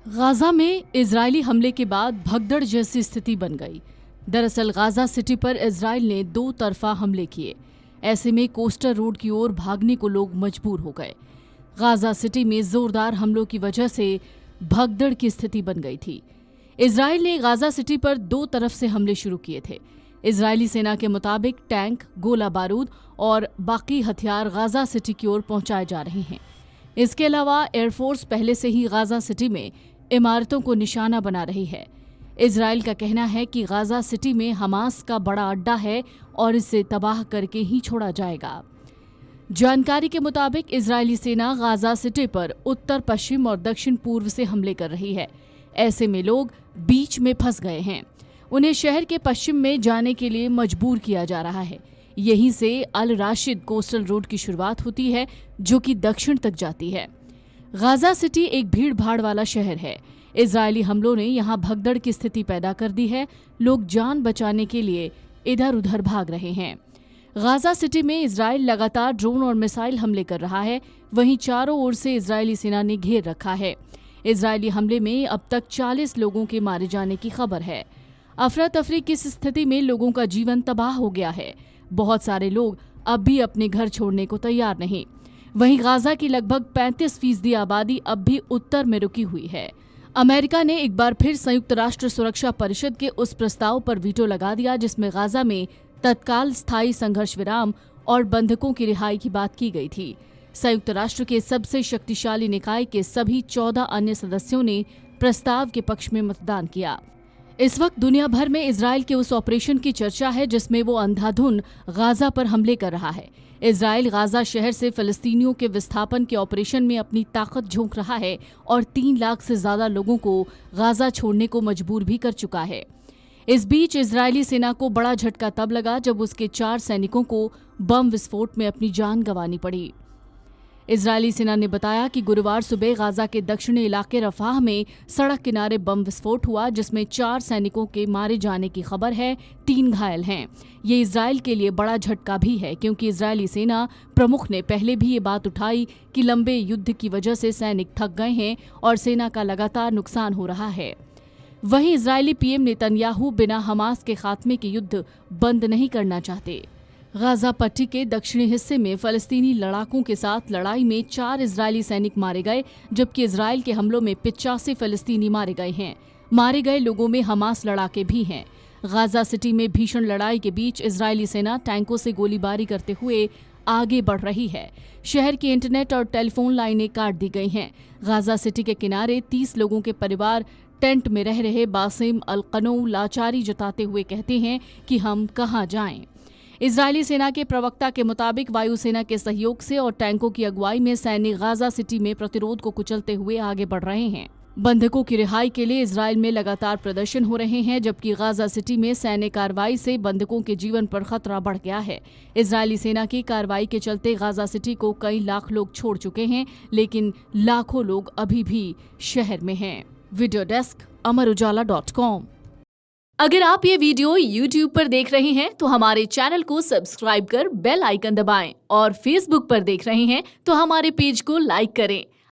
Gaza में Israeli हमले के बाद भगदड़ जैसी स्थिति बन गई। दरअसल गाजा सिटी पर इजराइल ने 2 तरफा हमले किए। ऐसे में कोस्टर रोड की ओर भागने को लोग मजबूर हो गए। गाजा सिटी में जोरदार हमलों की वजह से भगदड़ की स्थिति बन गई थी। इजराइल ने गाजा सिटी पर 2 तरफ से हमले शुरू किए थे। इजरायली सेना के मुताबिक टैंक, गोला बारूद और बाकी हथियार गाजा सिटी की ओर पहुंचाए जा रहे हैं। इसके अलावा एयरफोर्स पहले से ही गाजा सिटी में इमारतों को निशाना बना रही है। इजराइल का कहना है कि गाजा सिटी में हमास का बड़ा अड्डा है और इसे तबाह करके ही छोड़ा जाएगा। जानकारी के मुताबिक इजरायली सेना गाजा सिटी पर उत्तर पश्चिम और दक्षिण पूर्व से हमले कर रही है। ऐसे में लोग बीच में फंस गए हैं। उन्हें शहर के पश्चिम में जाने के लिए मजबूर किया जा रहा है। यहीं से अल राशिद कोस्टल रोड की शुरुआत होती है, जो कि दक्षिण तक जाती है। गाजा सिटी एक भीड़ भाड़ वाला शहर है। इजरायली हमलों ने यहां भगदड़ की स्थिति पैदा कर दी है। लोग जान बचाने के लिए इधर उधर भाग रहे हैं। गाजा सिटी में इजराइल लगातार ड्रोन और मिसाइल हमले कर रहा है। वहीं चारों ओर से इजरायली सेना ने घेर रखा है। इजरायली हमले में अब तक 40 लोगों के मारे जाने की खबर है। अफरा तफरी की इस स्थिति में लोगों का जीवन तबाह हो गया है। बहुत सारे लोग अब भी अपने घर छोड़ने को तैयार नहीं। वहीं गाजा की लगभग 35% आबादी अब भी उत्तर में रुकी हुई है। अमेरिका ने एक बार फिर संयुक्त राष्ट्र सुरक्षा परिषद के उस प्रस्ताव पर वीटो लगा दिया जिसमें गाजा में तत्काल स्थायी संघर्ष विराम और बंधकों की रिहाई की बात की गई थी। संयुक्त राष्ट्र के सबसे शक्तिशाली निकाय के सभी 14 अन्य सदस्यों ने प्रस्ताव के पक्ष में मतदान किया। इस वक्त दुनिया भर में इजराइल के उस ऑपरेशन की चर्चा है जिसमें वो अंधाधुन गाजा पर हमले कर रहा है। इजराइल गाजा शहर से फिलिस्तीनियों के विस्थापन के ऑपरेशन में अपनी ताकत झोंक रहा है और 3 लाख से ज्यादा लोगों को गाजा छोड़ने को मजबूर भी कर चुका है। इस बीच इजरायली सेना को बड़ा झटका तब लगा जब उसके 4 सैनिकों को बम विस्फोट में अपनी जान गंवानी पड़ी। इजरायली सेना ने बताया कि गुरुवार सुबह गाजा के दक्षिणी इलाके रफाह में सड़क किनारे बम विस्फोट हुआ जिसमें 4 सैनिकों के मारे जाने की खबर है। 3 घायल हैं। ये इजराइल के लिए बड़ा झटका भी है क्योंकि इजरायली सेना प्रमुख ने पहले भी ये बात उठाई कि लंबे युद्ध की वजह से सैनिक थक गए हैं और सेना का लगातार नुकसान हो रहा है। वहीं इजरायली पीएम नेतन्याहू बिना हमास के खात्मे के युद्ध बंद नहीं करना चाहते। गाजा पट्टी के दक्षिणी हिस्से में फलस्तीनी लड़ाकों के साथ लड़ाई में 4 इजरायली सैनिक मारे गए जबकि इजराइल के हमलों में 85 फलस्तीनी मारे गए हैं। मारे गए लोगों में हमास लड़ाके भी हैं। गाजा सिटी में भीषण लड़ाई के बीच इजरायली सेना टैंकों से गोलीबारी करते हुए आगे बढ़ रही है। शहर की इंटरनेट और टेलीफोन लाइनें काट दी गई हैं। गाजा सिटी के किनारे 30 लोगों के परिवार टेंट में रह रहे बासिम अल कनौ लाचारी जताते हुए कहते हैं कि हम कहां जाएं। इजरायली सेना के प्रवक्ता के मुताबिक वायुसेना के सहयोग से और टैंकों की अगुवाई में सैनिक गाजा सिटी में प्रतिरोध को कुचलते हुए आगे बढ़ रहे हैं। बंधकों की रिहाई के लिए इजराइल में लगातार प्रदर्शन हो रहे हैं जबकि गाजा सिटी में सैन्य कार्रवाई से बंधकों के जीवन पर खतरा बढ़ गया है। इजरायली सेना की कार्रवाई के चलते गाजा सिटी को कई लाख लोग छोड़ चुके हैं, लेकिन लाखों लोग अभी भी शहर में हैं। Video desk amarujala.com। अगर आप ये वीडियो YouTube पर देख रहे हैं तो हमारे चैनल को सब्सक्राइब कर बेल आइकन दबाएं और Facebook पर देख रहे हैं तो हमारे पेज को लाइक करें।